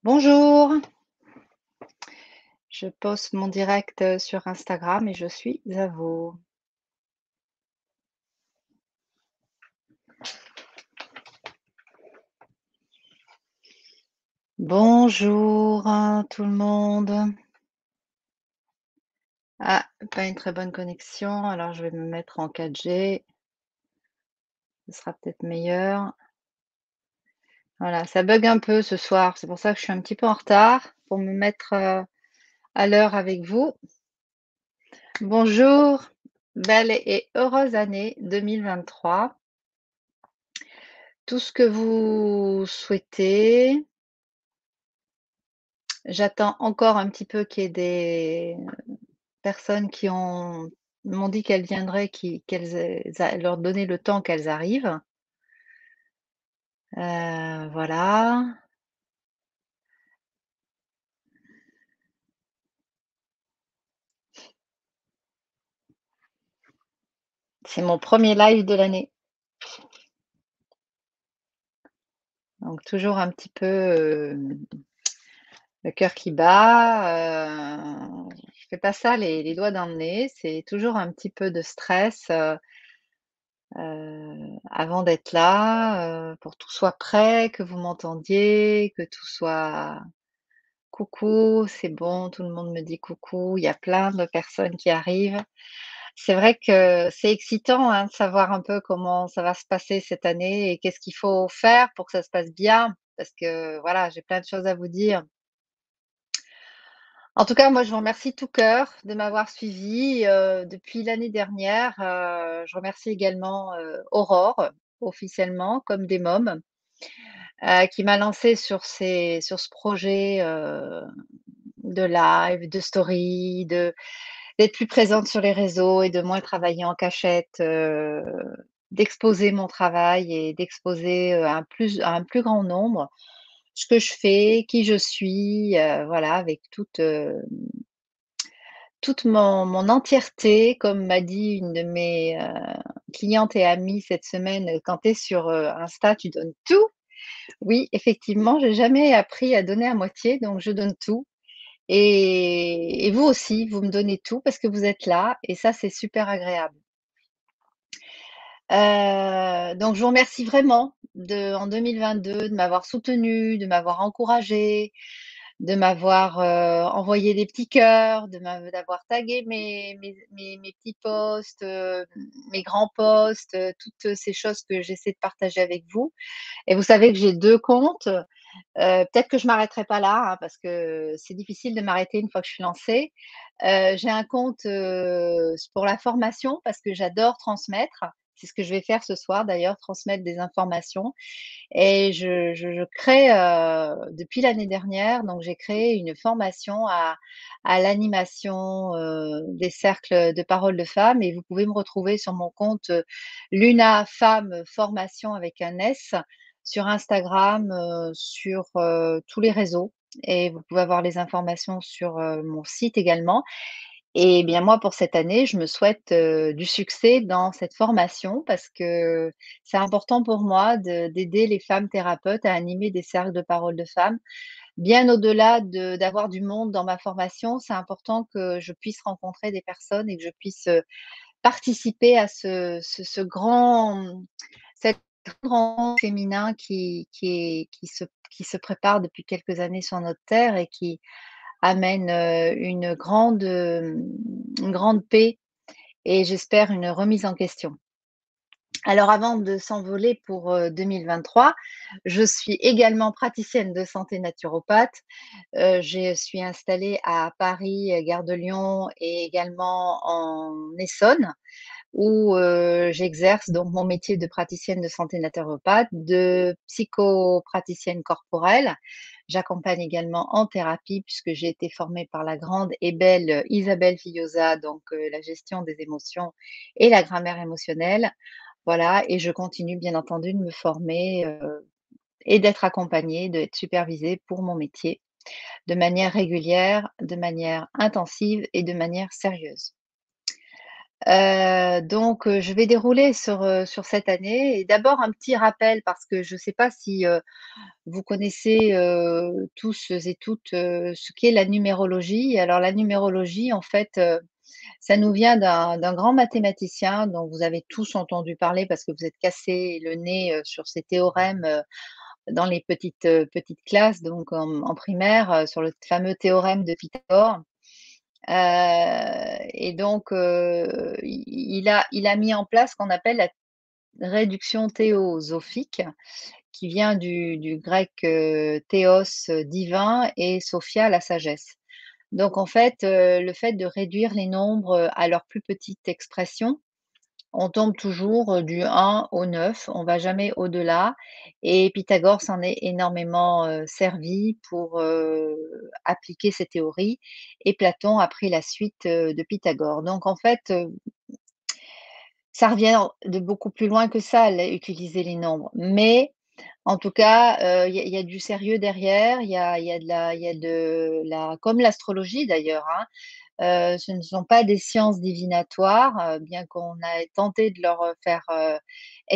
Bonjour, je poste mon direct sur Instagram et je suis à vous. Bonjour tout le monde. Ah, pas une très bonne connexion, alors je vais me mettre en 4G, ce sera peut-être meilleur. Voilà, ça bug un peu ce soir, c'est pour ça que je suis un petit peu en retard pour me mettre à l'heure avec vous. Bonjour, belle et heureuse année 2023. Tout ce que vous souhaitez. J'attends encore un petit peu qu'il y ait des personnes qui m'ont dit qu'elles viendraient, leur donner le temps qu'elles arrivent. Voilà. C'est mon premier live de l'année, donc toujours un petit peu, le cœur qui bat, je fais pas ça les doigts dans le nez, c'est toujours un petit peu de stress, avant d'être là, pour que tout soit prêt, que vous m'entendiez, que tout soit coucou, c'est bon, tout le monde me dit coucou, il y a plein de personnes qui arrivent. C'est vrai que c'est excitant, hein, de savoir un peu comment ça va se passer cette année et qu'est-ce qu'il faut faire pour que ça se passe bien, parce que voilà, j'ai plein de choses à vous dire. En tout cas, moi, je vous remercie de tout cœur de m'avoir suivi depuis l'année dernière. Je remercie également Aurore, officiellement, comme des mômes, qui m'a lancée sur ce projet de live, de story, d'être plus présente sur les réseaux et de moins travailler en cachette, d'exposer mon travail et d'exposer, à un plus grand nombre ce que je fais, qui je suis, voilà, avec toute mon entièreté. Comme m'a dit une de mes, clientes et amies cette semaine: «Quand tu es sur, Insta, tu donnes tout». Oui, effectivement, j'ai jamais appris à donner à moitié, donc je donne tout. Et vous aussi, vous me donnez tout parce que vous êtes là et ça, c'est super agréable. Donc je vous remercie vraiment en 2022 de m'avoir soutenue, de m'avoir encouragée, de m'avoir, envoyé des petits cœurs, d'avoir tagué mes petits posts, mes grands posts, toutes ces choses que j'essaie de partager avec vous. Et vous savez que j'ai 2 comptes. Peut-être que je m'arrêterai pas là, hein, parce que c'est difficile de m'arrêter une fois que je suis lancée. J'ai un compte, pour la formation parce que j'adore transmettre. C'est ce que je vais faire ce soir d'ailleurs, transmettre des informations. Et je crée, depuis l'année dernière, donc j'ai créé une formation à l'animation, des cercles de parole de femmes, et vous pouvez me retrouver sur mon compte, Luna Femme Formation avec un S, sur Instagram, sur, tous les réseaux, et vous pouvez avoir les informations sur, mon site également. Et bien moi, pour cette année, je me souhaite, du succès dans cette formation parce que c'est important pour moi d'aider les femmes thérapeutes à animer des cercles de parole de femmes. Bien au-delà d'avoir du monde dans ma formation, c'est important que je puisse rencontrer des personnes et que je puisse, participer à ce grand, cet grand féminin qui se prépare depuis quelques années sur notre terre et qui amène, une grande paix et j'espère une remise en question. Alors avant de s'envoler pour, 2023, je suis également praticienne de santé naturopathe. Je suis installée à Paris, gare de Lyon, et également en Essonne, où, j'exerce donc mon métier de praticienne de santé naturopathe, de psychopraticienne corporelle. J'accompagne également en thérapie puisque j'ai été formée par la grande et belle Isabelle Fillosa, donc la gestion des émotions et la grammaire émotionnelle. Voilà, et je continue bien entendu de me former, et d'être accompagnée, d'être supervisée pour mon métier, de manière régulière, de manière intensive et de manière sérieuse. Je vais dérouler sur cette année et d'abord un petit rappel parce que je ne sais pas si, vous connaissez, tous et toutes, ce qu'est la numérologie. Alors la numérologie, en fait, ça nous vient d'un grand mathématicien dont vous avez tous entendu parler parce que vous êtes cassé le nez, sur ces théorèmes, dans les petites classes, donc en primaire, sur le fameux théorème de Pythagore. Il a mis en place ce qu'on appelle la réduction théosophique, qui vient du grec, théos, divin et sophia, la sagesse. Donc en fait, le fait de réduire les nombres, à leur plus petite expression, on tombe toujours, du 1 au 9, on va jamais au-delà et Pythagore s'en est énormément, servi pour, appliquer ses théories et Platon a pris la suite, de Pythagore. Donc en fait, ça revient de beaucoup plus loin que ça, utiliser les nombres. Mais en tout cas, il y a du sérieux derrière, il y a de la comme l'astrologie d'ailleurs, hein. Ce ne sont pas des sciences divinatoires, bien qu'on a tenté de leur, faire,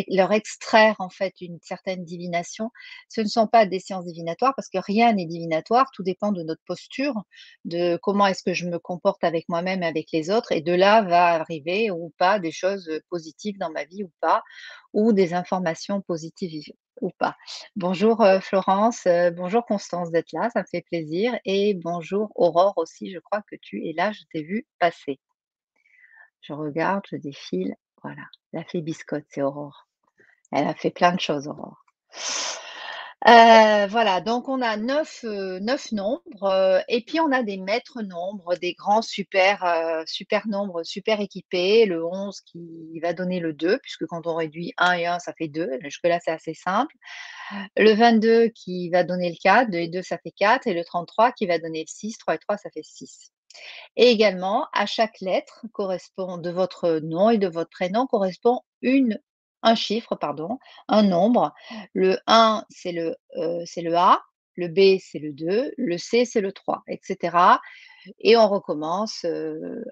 leur extraire en fait une certaine divination. Ce ne sont pas des sciences divinatoires parce que rien n'est divinatoire, tout dépend de notre posture, de comment est-ce que je me comporte avec moi-même et avec les autres et de là va arriver ou pas des choses, positives dans ma vie ou pas, ou des informations positives ou pas. Bonjour, Florence, bonjour Constance d'être là, ça me fait plaisir et bonjour Aurore aussi, je crois que tu es là, je t'ai vu passer. Je regarde, je défile, voilà, la fée biscotte, c'est Aurore. Elle a fait plein de choses, Aurore. Voilà, donc on a 9 nombres, et puis on a des maîtres nombres, des grands super nombres, super équipés. Le 11 qui va donner le 2 puisque quand on réduit un et un ça fait 2. Jusque-là, c'est assez simple. Le 22 qui va donner le 4, 2 et 2 ça fait 4 et le 33 qui va donner le 6, 3 et 3 ça fait 6. Et également, à chaque lettre correspond de votre nom et de votre prénom correspond un chiffre, pardon, un nombre. Le 1, c'est le A, le B, c'est le 2, le C, c'est le 3, et cetera. Et on recommence,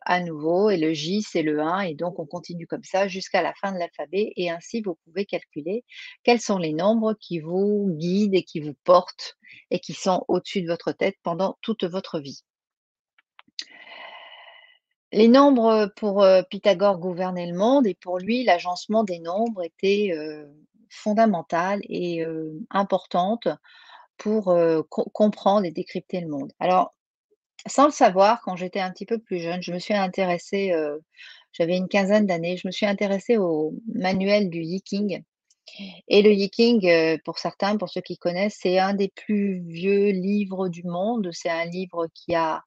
à nouveau et le J, c'est le 1 et donc on continue comme ça jusqu'à la fin de l'alphabet et ainsi vous pouvez calculer quels sont les nombres qui vous guident et qui vous portent et qui sont au-dessus de votre tête pendant toute votre vie. Les nombres, pour, Pythagore gouvernaient le monde et pour lui, l'agencement des nombres était, fondamentale et importante pour, comprendre et décrypter le monde. Alors, sans le savoir, quand j'étais un petit peu plus jeune, je me suis intéressée, j'avais une quinzaine d'années, je me suis intéressée au manuel du Yi King et le Yi King, pour certains, pour ceux qui connaissent, c'est un des plus vieux livres du monde. C'est un livre qui a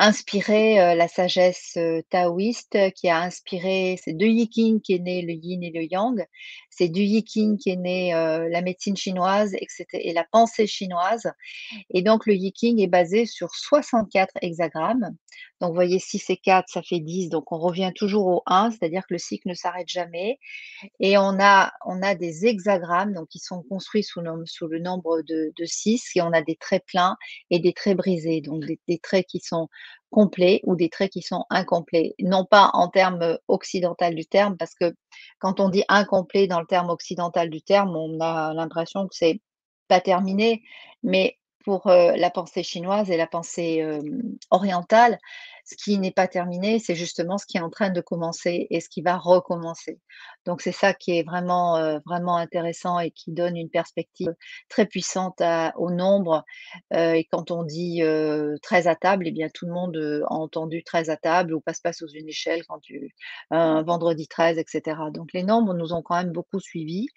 inspiré, la sagesse, taoïste, qui a inspiré c'est de Yi King qu'est né le yin et le yang. C'est du Yi King qu'est né, la médecine chinoise et la pensée chinoise et donc le Yi King est basé sur 64 hexagrammes. Donc vous voyez 6 et 4 ça fait 10 donc on revient toujours au 1, c'est-à-dire que le cycle ne s'arrête jamais et on a des hexagrammes donc qui sont construits sous le nombre de 6 et on a des traits pleins et des traits brisés, donc des traits qui sont complets ou des traits qui sont incomplets. Non pas en termes, occidental du terme parce que quand on dit incomplet dans le terme occidental du terme, on a l'impression que c'est pas terminé, mais pour, la pensée chinoise et la pensée, orientale, ce qui n'est pas terminé, c'est justement ce qui est en train de commencer et ce qui va recommencer. Donc c'est ça qui est vraiment, vraiment intéressant et qui donne une perspective très puissante au nombre, et quand on dit, 13 à table et bien tout le monde, a entendu 13 à table ou passe-passe sous une échelle quand tu un vendredi 13 et cetera. Donc les nombres nous ont quand même beaucoup suivis.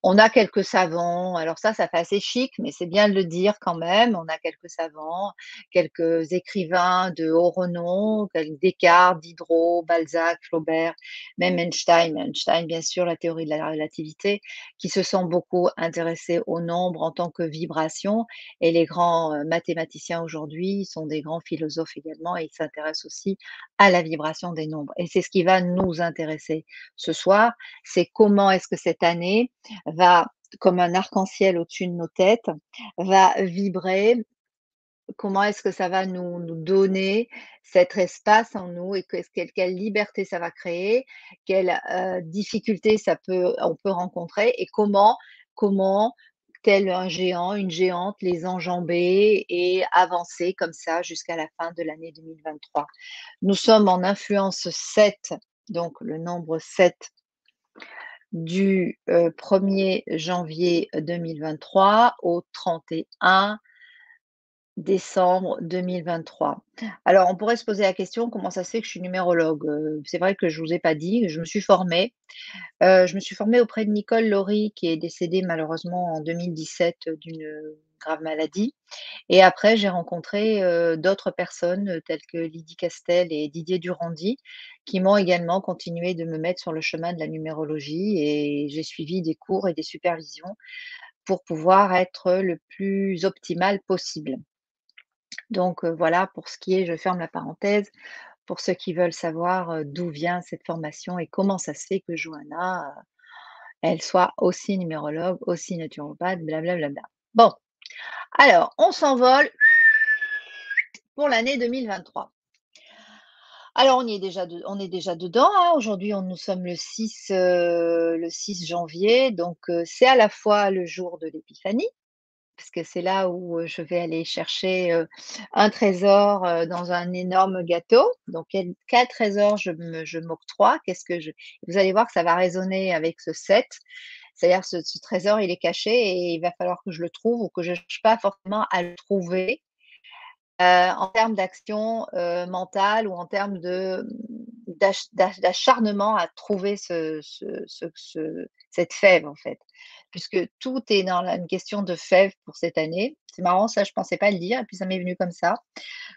On a quelques savants, alors ça fait assez chic, mais c'est bien de le dire quand même. On a quelques savants, quelques écrivains de haut renom, tels Descartes, Diderot, Balzac, Flaubert, même Einstein. Einstein, bien sûr, la théorie de la relativité, qui se sont beaucoup intéressés au nombre en tant que vibration. Et les grands mathématiciens aujourd'hui sont des grands philosophes également et ils s'intéressent aussi à la vibration des nombres. Et c'est ce qui va nous intéresser ce soir, c'est comment est-ce que cette année va, comme un arc-en-ciel au-dessus de nos têtes, va vibrer comment est-ce que ça va nous donner cet espace en nous et quelle liberté ça va créer, quelles, difficultés on peut rencontrer et comment, tel un géant, une géante, les enjamber et avancer comme ça jusqu'à la fin de l'année 2023. Nous sommes en influence 7, donc le nombre 7 du, 1er janvier 2023 au 31 décembre 2023. Alors, on pourrait se poser la question: «Comment ça se fait que je suis numérologue?» C'est vrai que je vous ai pas dit, je me suis formée auprès de Nicole Laurie qui est décédée malheureusement en 2017 d'une, grave maladie et après j'ai rencontré, d'autres personnes, telles que Lydie Castel et Didier Durandi, qui m'ont également continué de me mettre sur le chemin de la numérologie et j'ai suivi des cours et des supervisions pour pouvoir être le plus optimale possible. Donc voilà pour ce qui est je ferme la parenthèse, pour ceux qui veulent savoir, d'où vient cette formation et comment ça se fait que Johanna, elle soit aussi numérologue, aussi naturopathe, bla bla bla bla. Bon, alors on s'envole pour l'année 2023. Alors on est déjà dedans, hein. Aujourd'hui nous sommes le 6 janvier, donc c'est à la fois le jour de l'épiphanie, parce que c'est là où, je vais aller chercher, un trésor, dans un énorme gâteau. Donc quel trésor je m'octroie? Qu'est-ce que je Vous allez voir que ça va résonner avec ce 7. C'est-à-dire ce trésor, il est caché et il va falloir que je le trouve ou que je cherche pas forcément à le trouver, en termes d'action, mentale ou en termes de, d'acharnement à trouver cette fève, en fait. Puisque tout est dans une question de fève pour cette année. C'est marrant, ça, je pensais pas le dire et puis ça m'est venu comme ça.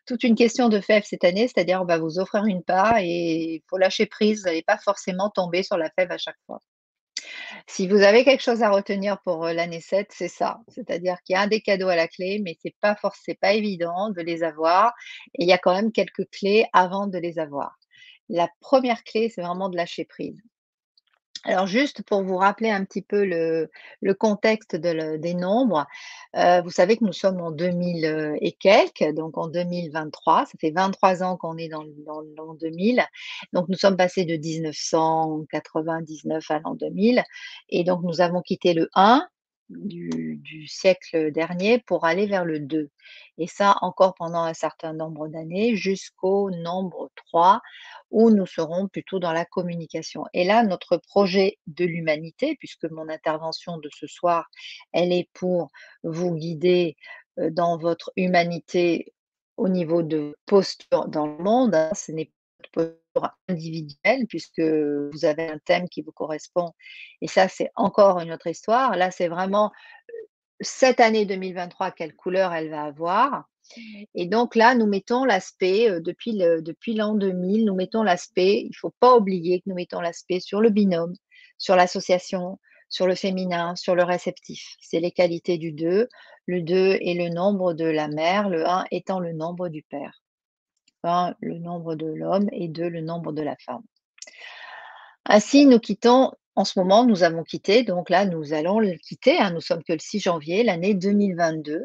Toute une question de fève cette année, c'est-à-dire on va vous offrir une part et il faut lâcher prise, vous allez pas forcément tomber sur la fève à chaque fois. Si vous avez quelque chose à retenir pour, l'année 7, c'est ça. C'est-à-dire qu'il y a des cadeaux à la clé, mais c'est pas évident de les avoir et il y a quand même quelques clés avant de les avoir. La première clé, c'est vraiment de lâcher prise. Alors juste pour vous rappeler un petit peu le contexte des nombres, vous savez que nous sommes en 2000, et quelques, donc en 2023. Ça fait 23 ans qu'on est dans l'an 2000. Donc nous sommes passés de 1999 à l'an 2000 et donc nous avons quitté le 1 du siècle dernier pour aller vers le 2 et ça encore pendant un certain nombre d'années jusqu'au nombre 3 où nous serons plutôt dans la communication. Et là, notre projet de l'humanité, puisque mon intervention de ce soir, elle est pour vous guider dans votre humanité au niveau de posture dans le monde, hein, ce n'est pas une posture individuelle, puisque vous avez un thème qui vous correspond. Et ça, c'est encore une autre histoire. Là, c'est vraiment cette année 2023, quelle couleur elle va avoir et donc là, nous mettons l'aspect, depuis l'an 2000, nous mettons l'aspect il ne faut pas oublier que nous mettons l'aspect sur le binôme, sur l'association, sur le féminin, sur le réceptif. C'est les qualités du 2. Le 2 est le nombre de la mère, le 1 étant le nombre du père. 1, le nombre de l'homme et 2, le nombre de la femme. Ainsi, nous quittons en ce moment, nous avons quitté, donc là, nous allons le quitter, hein, nous sommes que le 6 janvier, l'année 2022.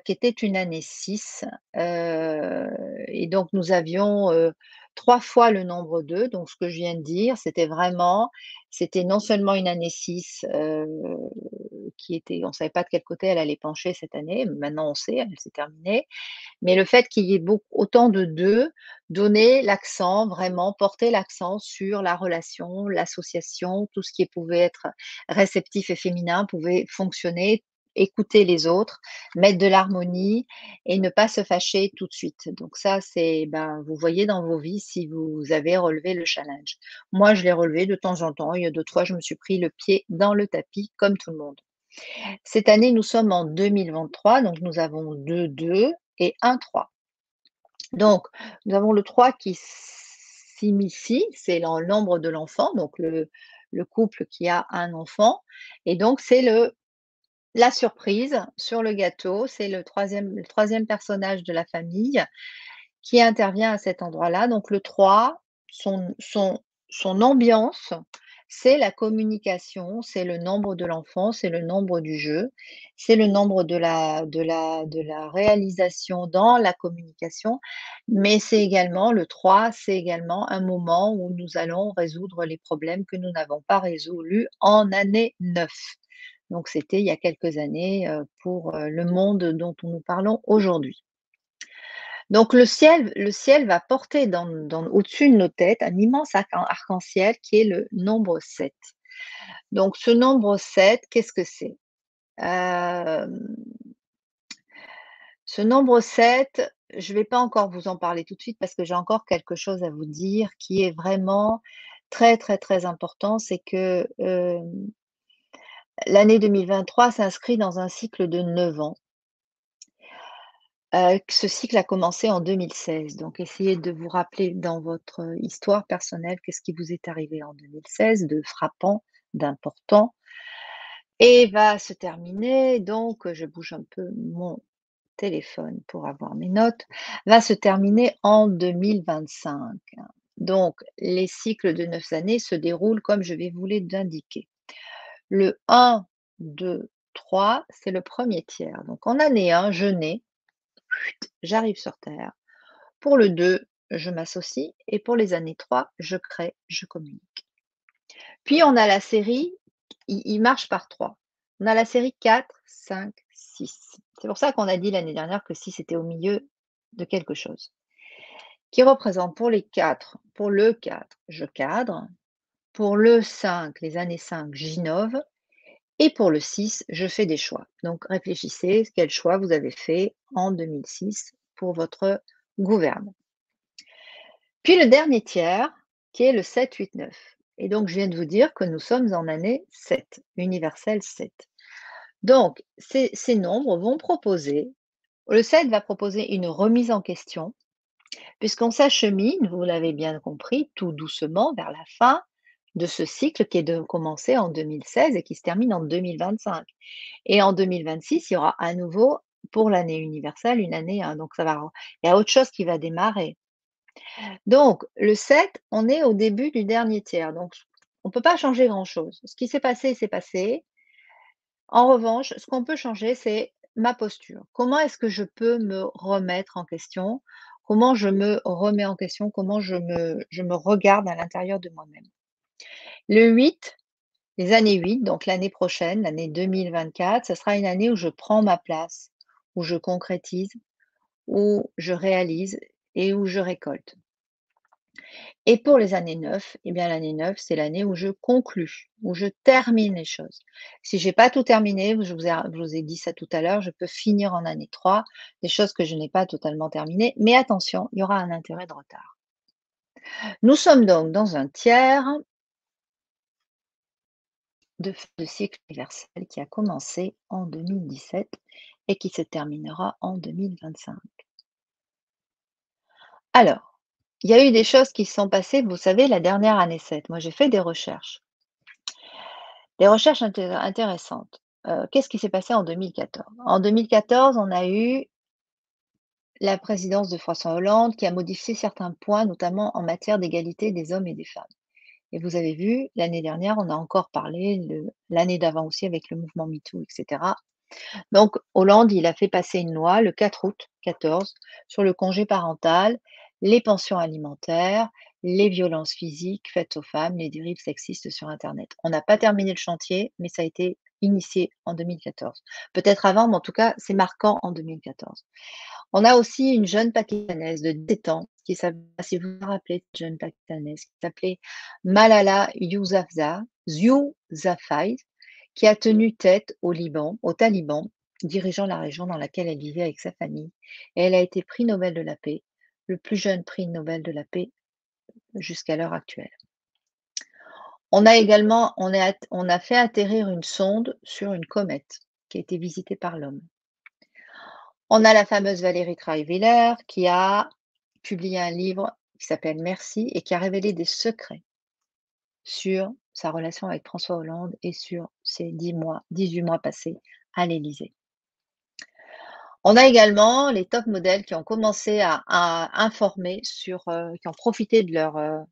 Qui était une année 6, et donc nous avions, 3 fois le nombre 2, donc ce que je viens de dire, c'était non seulement une année 6, qui était on ne savait pas de quel côté elle allait pencher cette année, maintenant on sait, elle s'est terminée, mais le fait qu'il y ait autant de 2 donnait l'accent, vraiment portait l'accent sur la relation, l'association, tout ce qui pouvait être réceptif et féminin pouvait fonctionner, écouter les autres, mettre de l'harmonie et ne pas se fâcher tout de suite. Donc ça, c'est ben, vous voyez dans vos vies si vous avez relevé le challenge. Moi, je l'ai relevé de temps en temps. Il y a d'autres fois, je me suis pris le pied dans le tapis comme tout le monde. Cette année, nous sommes en 2023, donc nous avons 2 2 et un 3. Donc, nous avons le 3 qui s'immisce, c'est le nombre de l'enfant, donc le couple qui a un enfant et donc c'est la surprise sur le gâteau, c'est le troisième personnage de la famille qui intervient à cet endroit-là. Donc le 3, son ambiance, c'est la communication, c'est le nombre de l'enfant, c'est le nombre du jeu, c'est le nombre de la réalisation dans la communication, mais c'est également le 3, c'est également un moment où nous allons résoudre les problèmes que nous n'avons pas résolus en année 9. Donc c'était il y a quelques années, pour, le monde dont nous parlons aujourd'hui. Donc le ciel va porter au-dessus de nos têtes un immense arc-en-ciel qui est le nombre 7. Donc ce nombre 7, qu'est-ce que c'est? Hem, Ce nombre 7, je ne vais pas encore vous en parler tout de suite parce que j'ai encore quelque chose à vous dire qui est vraiment très, très, très important. C'est que, l'année 2023 s'inscrit dans un cycle de 9 ans. Ce cycle a commencé en 2016, donc essayez de vous rappeler dans votre, histoire personnelle, qu'est-ce qui vous est arrivé en 2016 de frappant, d'important et va se terminer donc, je bouge un peu mon téléphone pour avoir mes notes, va se terminer en 2025. Donc les cycles de 9 années se déroulent comme je vais vous les indiquer. Le 1, 2, 3, c'est le premier tiers. Donc en année 1, je nais, j'arrive sur terre. Pour le 2, je m'associe et pour les années 3, je crée, je communique. Puis on a la série, il marche par 3. On a la série 4, 5, 6. C'est pour ça qu'on a dit l'année dernière que 6 était au milieu de quelque chose. Qui représente pour le 4, je cadre, pour le 5, les années 5, j'innove et pour le 6, je fais des choix. Donc réfléchissez quel choix vous avez fait en 2006 pour votre gouverne. Puis le dernier tiers, qui est le 7, 8, 9. Et donc, je viens de vous dire que nous sommes en année 7, universelle 7. Donc, ces nombres vont proposer, le 7 va proposer une remise en question, puisqu'on s'achemine, vous l'avez bien compris, tout doucement vers la fin de ce cycle qui est de commencer en 2016 et qui se termine en 2025. Et en 2026, il y aura à nouveau, pour l'année universelle, une année 1. Donc, il y a autre chose qui va démarrer. Donc, le 7, on est au début du dernier tiers, donc on ne peut pas changer grand-chose. Ce qui s'est passé, s'est passé. En revanche, ce qu'on peut changer, c'est ma posture. Comment est-ce que je peux me remettre en question? Comment je me remets en question? Comment je me regarde à l'intérieur de moi-même? Le 8, les années 8, donc l'année prochaine, l'année 2024, ce sera une année où je prends ma place, où je concrétise, où je réalise et où je récolte. Et pour les années 9, eh bien l'année 9, c'est l'année où je conclus, où je termine les choses. Si j'ai pas tout terminé, je vous ai dit ça tout à l'heure, je peux finir en année 3, des choses que je n'ai pas totalement terminées, mais attention, il y aura un intérêt de retard. Nous sommes donc dans un tiers de cycle universel qui a commencé en 2017 et qui se terminera en 2025. Alors, il y a eu des choses qui se sont passées, vous savez, la dernière année 7. Moi, j'ai fait des recherches. Des recherches intéressantes. Qu'est-ce qui s'est passé en 2014? En 2014, on a eu la présidence de François Hollande qui a modifié certains points, notamment en matière d'égalité des hommes et des femmes. Et vous avez vu, l'année dernière, on a encore parlé, l'année d'avant aussi avec le mouvement MeToo, etc. Donc Hollande, il a fait passer une loi le 4 août 14 sur le congé parental, les pensions alimentaires, les violences physiques faites aux femmes, les dérives sexistes sur internet. On n'a pas terminé le chantier, mais ça a été initié en 2014. Peut-être avant, mais en tout cas, c'est marquant en 2014. On a aussi une jeune Pakistanaise de 17 ans qui s'appelle, si vous vous rappelez de cette jeune Pakistanaise, qui s'appelait Malala Yousafzai, qui a tenu tête au Liban, aux talibans, dirigeant la région dans laquelle elle vivait avec sa famille. Et elle a été prix Nobel de la paix, le plus jeune prix Nobel de la paix jusqu'à l'heure actuelle. On a également, on a fait atterrir une sonde sur une comète qui a été visitée par l'homme. On a la fameuse Valérie Trierweiler qui a publié un livre qui s'appelle Merci et qui a révélé des secrets sur sa relation avec François Hollande et sur ses 18 mois passés à l'Élysée. On a également les top modèles qui ont commencé à informer qui ont profité de leur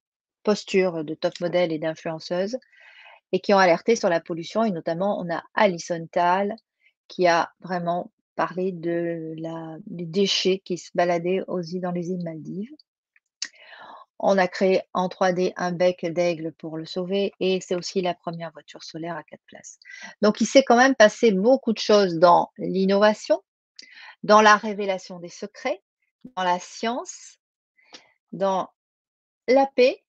posture de top modèle et d'influenceuse et qui ont alerté sur la pollution et notamment on a Alison Tal qui a vraiment parlé de la des déchets qui se baladaient aussi dans les îles Maldives. On a créé en 3D un bec d'aigle pour le sauver et c'est aussi la première voiture solaire à 4 places. Donc il s'est quand même passé beaucoup de choses dans l'innovation, dans la révélation des secrets, dans la science, dans la paix.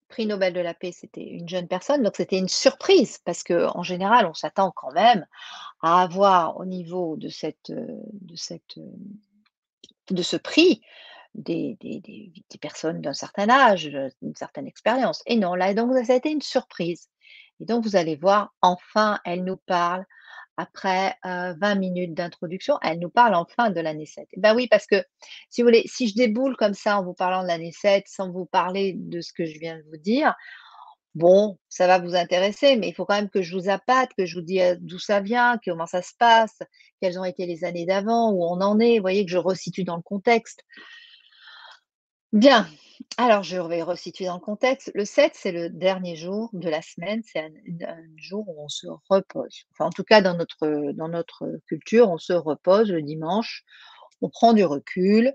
Prix Nobel de la paix, c'était une jeune personne, donc c'était une surprise parce qu'en général, on s'attend quand même à avoir au niveau de ce prix des personnes d'un certain âge, d'une certaine expérience et non, là, donc ça a été une surprise et donc vous allez voir, enfin, elle nous parle après, 20 minutes d'introduction, elle nous parle enfin de l'année 7. Ben oui, parce que si vous voulez, si je déboule comme ça en vous parlant de l'année 7 sans vous parler de ce que je viens de vous dire, bon, ça va vous intéresser, mais il faut quand même que je vous appâte, que je vous dise, d'où ça vient, comment ça se passe, quelles ont été les années d'avant, où on en est, vous voyez? Que je resitue dans le contexte. Bien, alors je vais resituer dans le contexte. Le 7, c'est le dernier jour de la semaine, c'est un jour où on se repose. Enfin, en tout cas, dans notre culture, on se repose le dimanche, on prend du recul,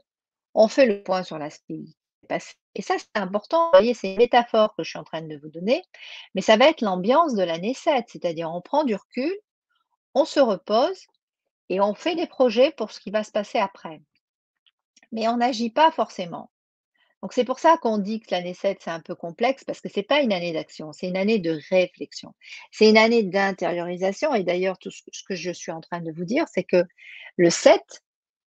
on fait le point sur la semaine passée et ça, c'est important. Vous voyez, c'est une métaphore que je suis en train de vous donner, mais ça va être l'ambiance de l'année 7, c'est-à-dire on prend du recul, on se repose et on fait des projets pour ce qui va se passer après. Mais on n'agit pas forcément. Donc c'est pour ça qu'on dit que l'année 7 c'est un peu complexe parce que c'est pas une année d'action, c'est une année de réflexion. C'est une année d'intériorisation et d'ailleurs tout ce que je suis en train de vous dire, c'est que le 7,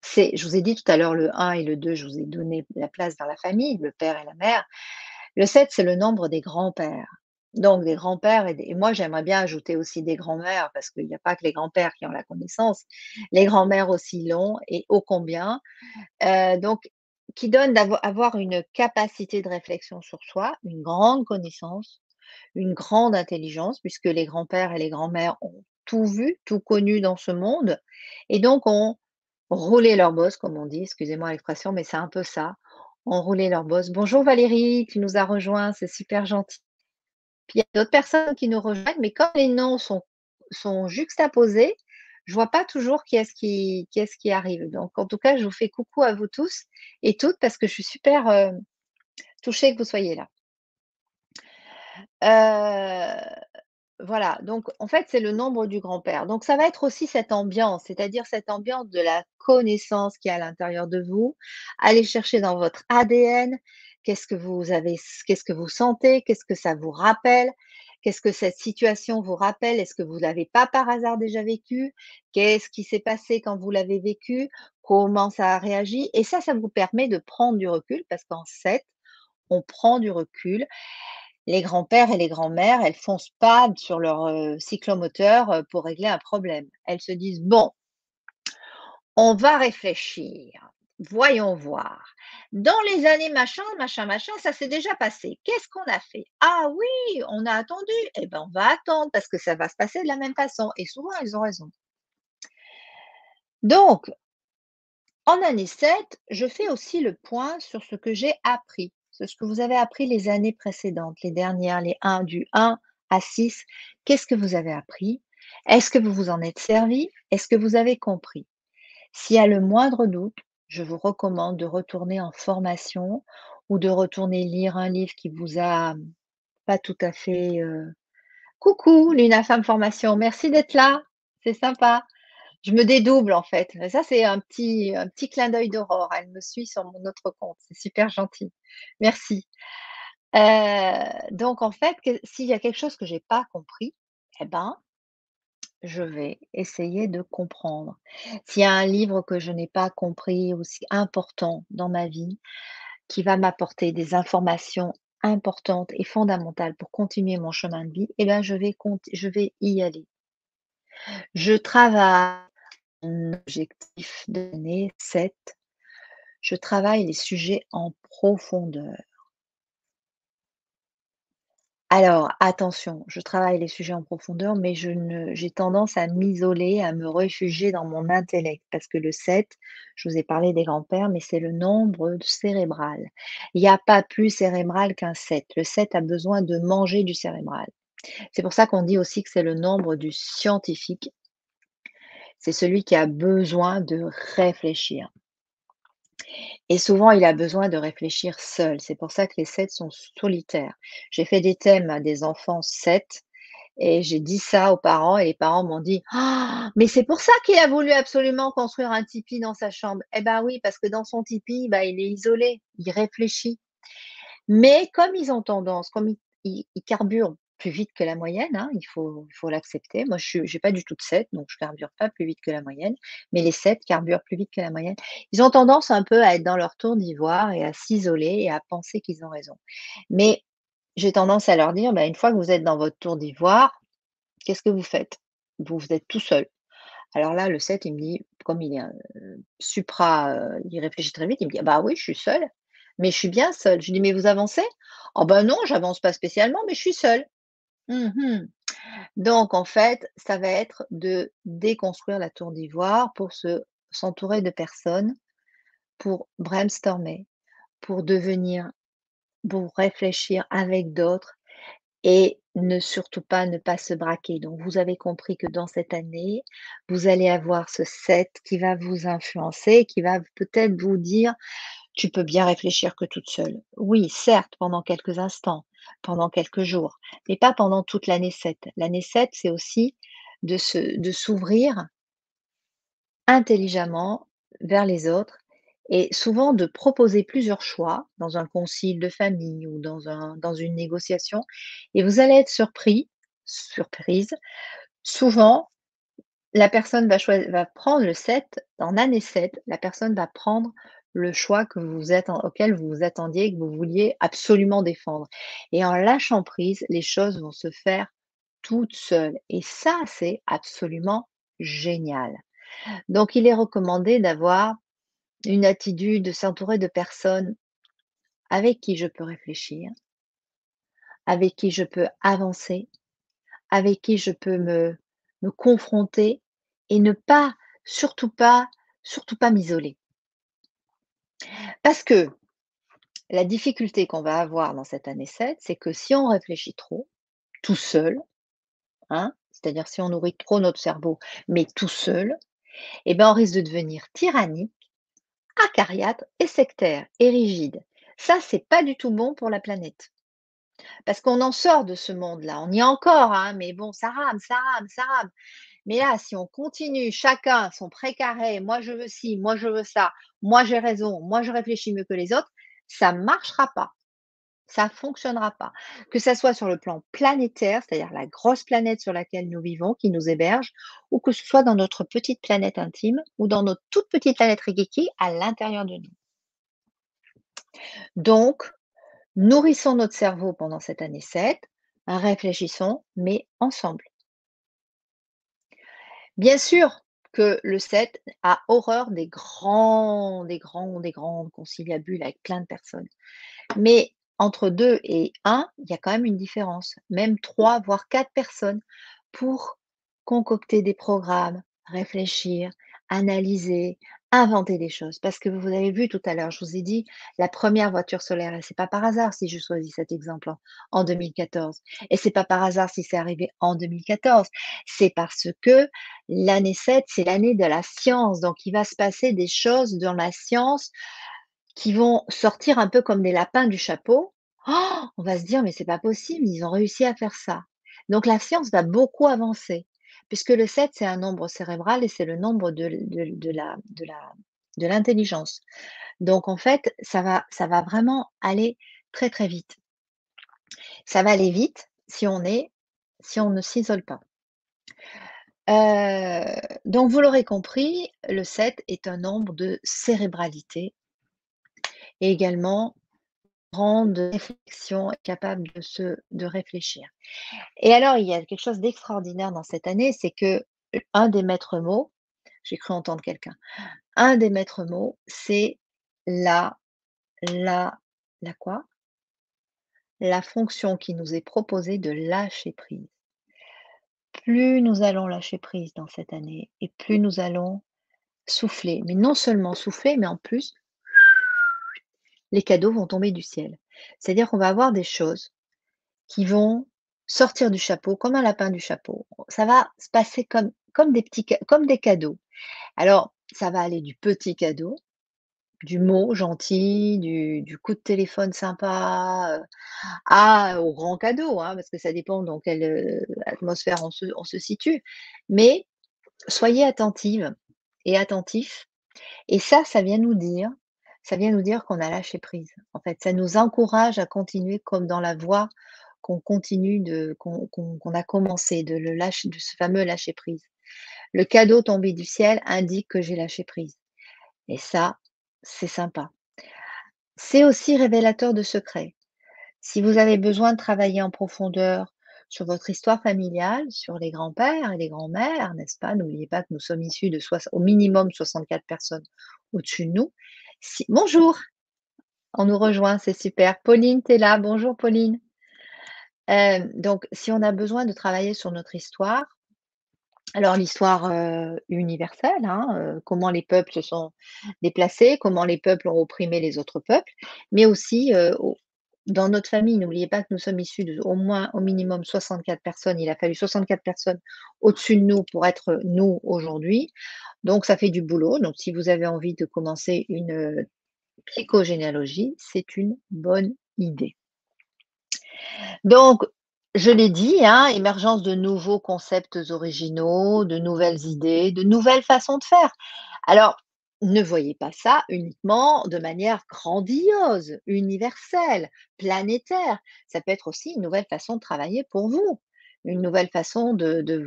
c'est je vous ai dit tout à l'heure le 1 et le 2, je vous ai donné la place dans la famille, le père et la mère. Le 7, c'est le nombre des grands-pères. Donc des grands-pères et moi j'aimerais bien ajouter aussi des grands-mères parce qu'il n'y a pas que les grands-pères qui ont la connaissance. Les grands-mères aussi l'ont et ô combien. Donc qui donne avoir une capacité de réflexion sur soi, une grande connaissance, une grande intelligence puisque les grands-pères et les grands-mères ont tout vu, tout connu dans ce monde et donc ont roulé leur bosse comme on dit, excusez-moi l'expression, mais c'est un peu ça, ont roulé leur bosse. Bonjour Valérie, tu nous as rejoint, c'est super gentil. Puis il y a d'autres personnes qui nous rejoignent, mais comme les noms sont juxtaposés, je vois pas toujours qui est-ce qui arrive. Donc en tout cas, je vous fais coucou à vous tous et toutes parce que je suis super, touchée que vous soyez là. Heu, voilà, donc en fait, c'est le nombre du grand-père. Donc ça va être aussi cette ambiance, c'est-à-dire cette ambiance de la connaissance qui est à l'intérieur de vous. Allez chercher dans votre ADN, qu'est-ce que vous sentez? Qu'est-ce que ça vous rappelle? Qu'est-ce que cette situation vous rappelle? Est-ce que vous l'avez pas par hasard déjà vécu? Qu'est-ce qui s'est passé quand vous l'avez vécu? Comment ça a réagi? Et ça vous permet de prendre du recul parce qu'en 7, on prend du recul. Les grands-pères et les grands-mères, elles foncent pas sur leur, cyclomoteur, pour régler un problème. Elles se disent: «Bon, on va réfléchir. Voyons voir. Dans les années machin, machin, machin, ça s'est déjà passé. Qu'est-ce qu'on a fait? Ah oui, on a attendu. Eh ben, on va attendre parce que ça va se passer de la même façon» et souvent elles ont raison. Donc en année 7, je fais aussi le point sur ce que j'ai appris, sur ce que vous avez appris les années précédentes, les dernières, les 1 du 1 à 6. Qu'est-ce que vous avez appris? Est-ce que vous vous en êtes servi? Est-ce que vous avez compris? S'il y a le moindre doute, je vous recommande de retourner en formation ou de retourner lire un livre qui vous a pas tout à fait, coucou Luna Femme Formation, merci d'être là, c'est sympa. Je me dédouble en fait. Ça, c'est un petit clin d'œil d'Aurore. Elle me suit sur mon autre compte. C'est super gentil. Merci. Donc en fait, s'il y a quelque chose que j'ai pas compris, eh ben, je vais essayer de comprendre. S'il y a un livre que je n'ai pas compris, aussi important dans ma vie, qui va m'apporter des informations importantes et fondamentales pour continuer mon chemin de vie, eh ben, je vais y aller. Je travaille mon objectif de l'année 7. Je travaille les sujets en profondeur. Alors attention, je travaille les sujets en profondeur, mais je ne j'ai tendance à m'isoler, à me réfugier dans mon intellect parce que le 7, je vous ai parlé des grands-pères, mais c'est le nombre cérébral. Il n'y a pas plus cérébral qu'un 7. Le 7 a besoin de manger du cérébral. C'est pour ça qu'on dit aussi que c'est le nombre du scientifique. C'est celui qui a besoin de réfléchir. Et souvent, il a besoin de réfléchir seul. C'est pour ça que les 7 sont solitaires. J'ai fait des thèmes à des enfants 7 et j'ai dit ça aux parents et les parents m'ont dit: «Ah! Mais c'est pour ça qu'il a voulu absolument construire un tipi dans sa chambre». Eh ben oui, parce que dans son tipi, bah, il est isolé, il réfléchit. Mais comme ils ont tendance, comme ils carburent plus vite que la moyenne, hein, il faut l'accepter. Moi, j'ai pas du tout de 7, donc je carbure pas plus vite que la moyenne, mais les 7 carburent plus vite que la moyenne. Ils ont tendance un peu à être dans leur tour d'ivoire et à s'isoler et à penser qu'ils ont raison. Mais j'ai tendance à leur dire: «Bah, une fois que vous êtes dans votre tour d'ivoire, qu'est-ce que vous faites? Vous êtes tout seul». Alors là, le 7, il me dit, comme il est, il réfléchit très vite, il me dit: «Ah bah oui, je suis seul, mais je suis bien seul». Je lui dis: «Mais vous avancez?» «Oh bah non, j'avance pas spécialement, mais je suis seul». Mmh. Donc en fait, ça va être de déconstruire la tour d'ivoire pour s'entourer de personnes, pour brainstormer, pour devenir pour réfléchir avec d'autres et surtout pas ne pas se braquer. Donc vous avez compris que dans cette année, vous allez avoir ce 7 qui va vous influencer, qui va peut-être vous dire: «Tu peux bien réfléchir que toute seule». Oui, certes, pendant quelques instants, pendant quelques jours, mais pas pendant toute l'année 7. L'année 7, c'est aussi de s'ouvrir intelligemment vers les autres et souvent de proposer plusieurs choix dans un concile de famille ou dans une négociation et vous allez être surprise. Souvent, la personne va prendre le 7 en année 7, la personne va prendre le choix auquel vous vous attendiez, que vous vouliez absolument défendre et en lâchant prise, les choses vont se faire toutes seules et ça, c'est absolument génial. Donc il est recommandé d'avoir une attitude, de s'entourer de personnes avec qui je peux réfléchir, avec qui je peux avancer, avec qui je peux me confronter et ne pas, surtout pas, surtout pas m'isoler. Parce que la difficulté qu'on va avoir dans cette année 7, c'est que si on réfléchit trop, tout seul, hein, c'est-à-dire si on nourrit trop notre cerveau, mais tout seul, eh ben on risque de devenir tyrannique, acariâtre et sectaire et rigide. Ça, c'est pas du tout bon pour la planète. Parce qu'on en sort de ce monde-là. On y est encore, hein, mais bon, ça rame, ça rame, ça rame. Mais là, si on continue chacun son précaré, moi je veux ci, moi je veux ça, moi j'ai raison, moi je réfléchis mieux que les autres, ça ne marchera pas. Ça ne fonctionnera pas. Que ça soit sur le plan planétaire, c'est-à-dire la grosse planète sur laquelle nous vivons, qui nous héberge, ou que ce soit dans notre petite planète intime ou dans notre toute petite planète Rikiki à l'intérieur de nous. Donc, nourrissons notre cerveau pendant cette année 7, réfléchissons, mais ensemble. Bien sûr que le 7 a horreur des grandes conciliabules avec plein de personnes. Mais entre 2 et 1, il y a quand même une différence. Même 3, voire 4 personnes pour concocter des programmes, réfléchir, analyser, inventer des choses. Parce que vous avez vu tout à l'heure, je vous ai dit, la première voiture solaire et c'est pas par hasard si je choisis cet exemple en 2014 et c'est pas par hasard si c'est arrivé en 2014. C'est parce que l'année 7, c'est l'année de la science, donc il va se passer des choses dans la science qui vont sortir un peu comme des lapins du chapeau. «Oh!» On va se dire: «Mais c'est pas possible, ils ont réussi à faire ça». Donc la science va beaucoup avancer, puisque le 7 c'est un nombre cérébral et c'est le nombre de l'intelligence. Donc en fait, ça va vraiment aller très, très vite. Ça va aller vite si on ne s'isole pas. Donc vous l'aurez compris, le 7 est un nombre de cérébralité et également grande réflexion, capable de réfléchir. Et alors, il y a quelque chose d'extraordinaire dans cette année, c'est que, un des maîtres mots, j'ai cru entendre quelqu'un, un des maîtres mots, c'est la la la quoi? la fonction qui nous est proposée de lâcher prise. Plus nous allons lâcher prise dans cette année et plus nous allons souffler. Mais non seulement souffler, mais en plus, les cadeaux vont tomber du ciel. C'est-à-dire qu'on va avoir des choses qui vont sortir du chapeau, comme un lapin du chapeau. Ça va se passer comme des comme des cadeaux. Alors, ça va aller du petit cadeau, du mot gentil, du coup de téléphone sympa, au grand cadeau, hein, parce que ça dépend dans quelle, atmosphère on se situe. Mais soyez attentives et attentifs et ça vient nous dire qu'on a lâché prise. En fait, ça nous encourage à continuer comme dans la voie qu'on continue de qu'on a commencé, de ce fameux lâcher prise. Le cadeau tombé du ciel indique que j'ai lâché prise et ça, c'est sympa. C'est aussi révélateur de secrets. Si vous avez besoin de travailler en profondeur sur votre histoire familiale, sur les grands-pères et les grands-mères, n'est-ce pas? N'oubliez pas que nous sommes issus de au minimum 64 personnes au-dessus de nous. Bonjour, on nous rejoint, c'est super. Pauline, tu es là. Bonjour Pauline. Donc si on a besoin de travailler sur notre histoire, alors l'histoire, universelle, hein, comment les peuples se sont déplacés, comment les peuples ont opprimé les autres peuples, mais aussi, dans notre famille. N'oubliez pas que nous sommes issus de au moins, au minimum 64 personnes. Il a fallu 64 personnes au-dessus de nous pour être, nous aujourd'hui. Donc ça fait du boulot. Donc si vous avez envie de commencer une, psychogénéalogie, c'est une bonne idée. Donc, je l'ai dit, hein, émergence de nouveaux concepts originaux, de nouvelles idées, de nouvelles façons de faire. Alors, ne voyez pas ça uniquement de manière grandiose, universelle, planétaire. Ça peut être aussi une nouvelle façon de travailler pour vous, une nouvelle façon de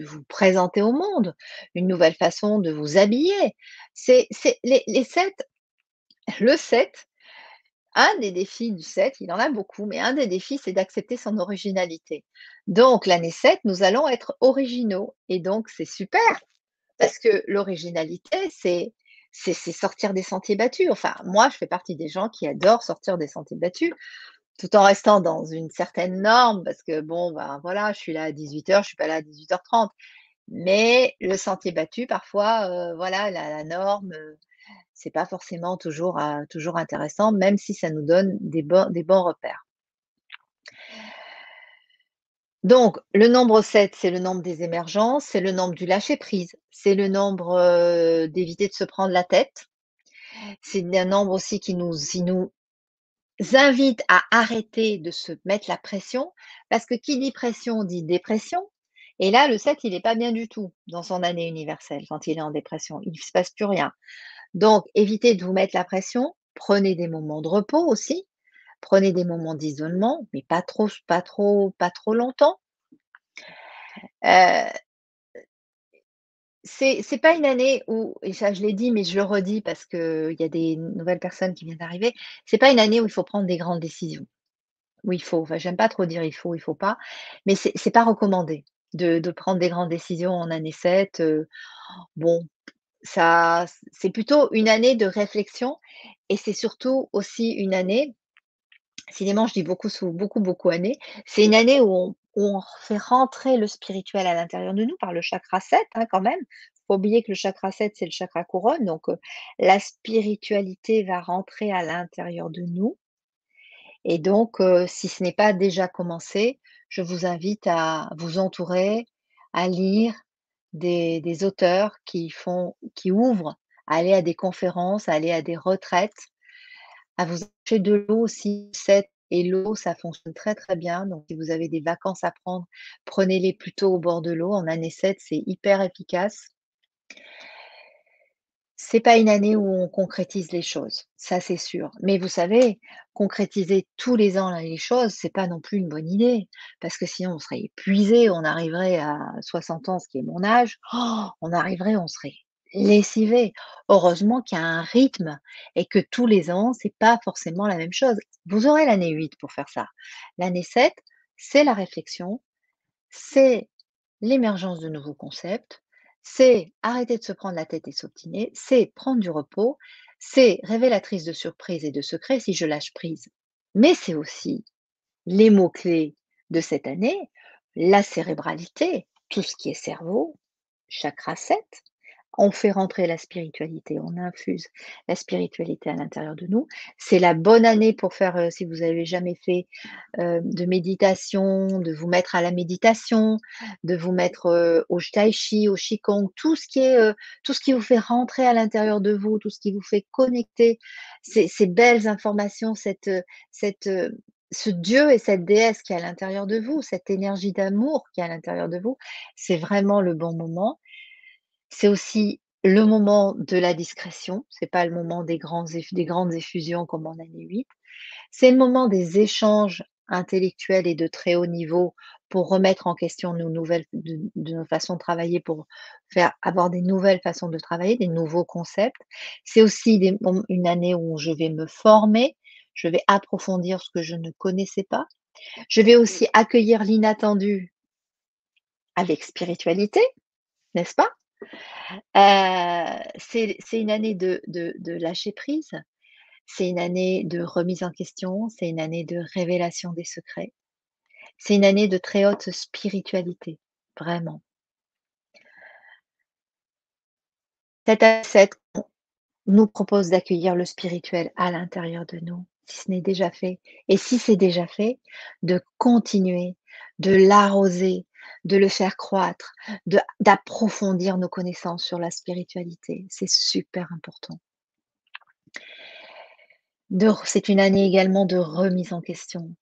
vous présenter au monde, une nouvelle façon de vous habiller. C'est les 7, le 7. Un des défis du 7, il en a beaucoup, mais un des défis, c'est d'accepter son originalité. Donc l'année 7, nous allons être originaux et donc c'est super parce que l'originalité, c'est sortir des sentiers battus. Enfin, moi, je fais partie des gens qui adorent sortir des sentiers battus, tout en restant dans une certaine norme parce que bon, ben, voilà, je suis là à 18 heures, je suis pas là à 18h30. Mais le sentier battu parfois, voilà, la norme, c'est pas forcément toujours intéressant, même si ça nous donne des bons repères. Donc le nombre 7, c'est le nombre des émergences, c'est le nombre du lâcher prise, c'est le nombre, d'éviter de se prendre la tête. C'est un nombre aussi qui nous invite à arrêter de se mettre la pression, parce que qui dit pression dit dépression et là le 7, il est pas bien du tout dans son année universelle quand il est en dépression, il ne se passe plus rien. Donc évitez de vous mettre la pression, prenez des moments de repos aussi. Prenez des moments d'isolement, mais pas trop longtemps. Heu, c'est pas une année où et ça je l'ai dit, mais je le redis parce qu'il y a des nouvelles personnes qui viennent d'arriver, c'est pas une année où il faut prendre des grandes décisions. Où il faut, enfin j'aime pas trop dire il faut pas, mais c'est pas recommandé de prendre des grandes décisions en année 7. Bon, ça c'est plutôt une année de réflexion et c'est surtout aussi une année. Décidément, je dis beaucoup année. C'est une année où on fait rentrer le spirituel à l'intérieur de nous par le chakra 7, hein, quand même. Faut pas oublier que le chakra 7, c'est le chakra couronne, donc la spiritualité va rentrer à l'intérieur de nous et donc si ce n'est pas déjà commencé, je vous invite à vous entourer, à lire des auteurs qui ouvrent, à aller à des conférences, à aller à des retraites. À vous acheter de l'eau aussi, 7 et l'eau, ça fonctionne très, très bien. Donc si vous avez des vacances à prendre, prenez-les plutôt au bord de l'eau. En année 7, c'est hyper efficace. C'est pas une année où on concrétise les choses, ça c'est sûr. Mais vous savez, concrétiser tous les ans les choses, c'est pas non plus une bonne idée. Parce que sinon on serait épuisé, on arriverait à 60 ans, ce qui est mon âge, on serait lessivé. Heureusement qu'il y a un rythme et que tous les ans, c'est pas forcément la même chose. Vous aurez l'année 8 pour faire ça. L'année 7, c'est la réflexion, c'est l'émergence de nouveaux concepts, c'est arrêter de se prendre la tête et s'obstiner, c'est prendre du repos, c'est révélatrice de surprises et de secrets si je lâche prise. Mais c'est aussi Les mots-clés de cette année, la cérébralité, tout ce qui est cerveau, chakra 7. On fait rentrer la spiritualité, on infuse la spiritualité à l'intérieur de nous. C'est la bonne année pour faire, si vous avez jamais fait, de méditation, de vous mettre à la méditation, de vous mettre, au tai chi, au qigong, tout ce qui vous fait rentrer à l'intérieur de vous, tout ce qui vous fait connecter ces belles informations, cette, ce Dieu et cette déesse qui est à l'intérieur de vous, cette énergie d'amour qui est à l'intérieur de vous, c'est vraiment le bon moment. C'est aussi le moment de la discrétion, c'est pas le moment des grandes effusions comme en année 8. C'est le moment des échanges intellectuels et de très haut niveau pour remettre en question nos façons de travailler, pour faire avoir des nouvelles façons de travailler, des nouveaux concepts. C'est aussi une année où je vais me former, je vais approfondir ce que je ne connaissais pas. Je vais aussi accueillir l'inattendu avec spiritualité, n'est-ce pas? C'est une année de lâcher prise, c'est une année de remise en question, c'est une année de révélation des secrets, c'est une année de très haute spiritualité, vraiment. Cette ascète nous propose d'accueillir le spirituel à l'intérieur de nous, si ce n'est déjà fait. Et si c'est déjà fait, de continuer, de l'arroser, de le faire croître, d'approfondir nos connaissances sur la spiritualité. C'est super important. C'est une année également de remise en question.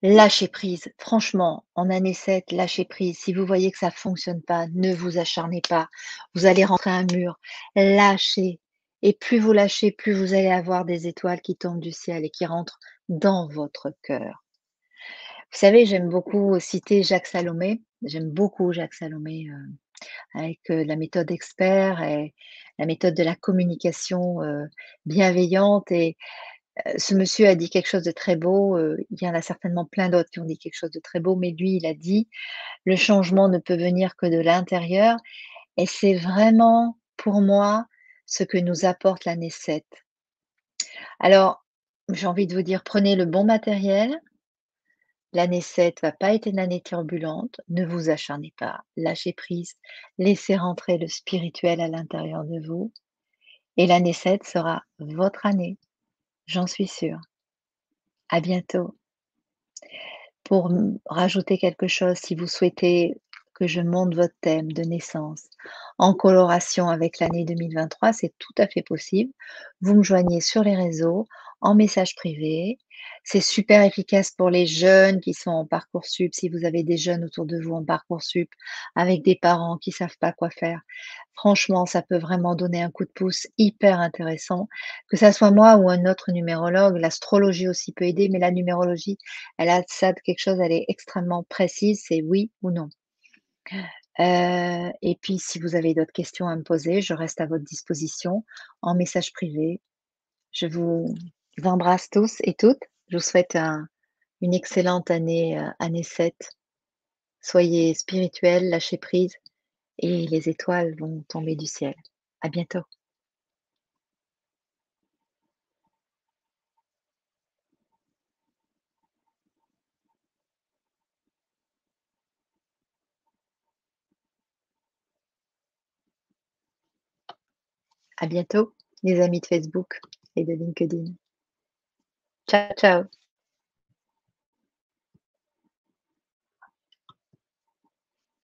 Lâcher prise, franchement, en année 7, lâcher prise. Si vous voyez que ça fonctionne pas, ne vous acharnez pas. Vous allez rentrer un mur. Lâchez. Et plus vous lâchez, plus vous allez avoir des étoiles qui tombent du ciel et qui rentrent dans votre cœur. Vous savez, j'aime beaucoup citer Jacques Salomé. J'aime beaucoup Jacques Salomé avec la méthode expert et la méthode de la communication bienveillante. Et ce monsieur a dit quelque chose de très beau, il y en a certainement plein d'autres qui ont dit quelque chose de très beau, mais lui, il a dit: «Le changement ne peut venir que de l'intérieur», et c'est vraiment, pour moi, ce que nous apporte l'année 7. Alors, j'ai envie de vous dire, prenez le bon matériel, l'année 7 va pas être une année turbulente, ne vous acharnez pas, lâchez prise, laissez rentrer le spirituel à l'intérieur de vous et l'année 7 sera votre année, j'en suis sûre. À bientôt. Pour rajouter quelque chose, si vous souhaitez que je monte votre thème de naissance en coloration avec l'année 2023, c'est tout à fait possible. Vous me joignez sur les réseaux, en message privé. C'est super efficace pour les jeunes qui sont en Parcoursup. Si vous avez des jeunes autour de vous en Parcoursup, avec des parents qui savent pas quoi faire, franchement, ça peut vraiment donner un coup de pouce hyper intéressant. Que ça soit moi ou un autre numérologue, l'astrologie aussi peut aider, mais la numérologie, elle a ça de quelque chose, elle est extrêmement précise, c'est oui ou non. Et puis si vous avez d'autres questions à me poser, je reste à votre disposition en message privé. Je vous embrasse tous et toutes. Je vous souhaite une excellente année, année 7. Soyez spirituels, lâchez prise et les étoiles vont tomber du ciel. À bientôt. À bientôt, les amis de Facebook et de LinkedIn. Ciao, ciao.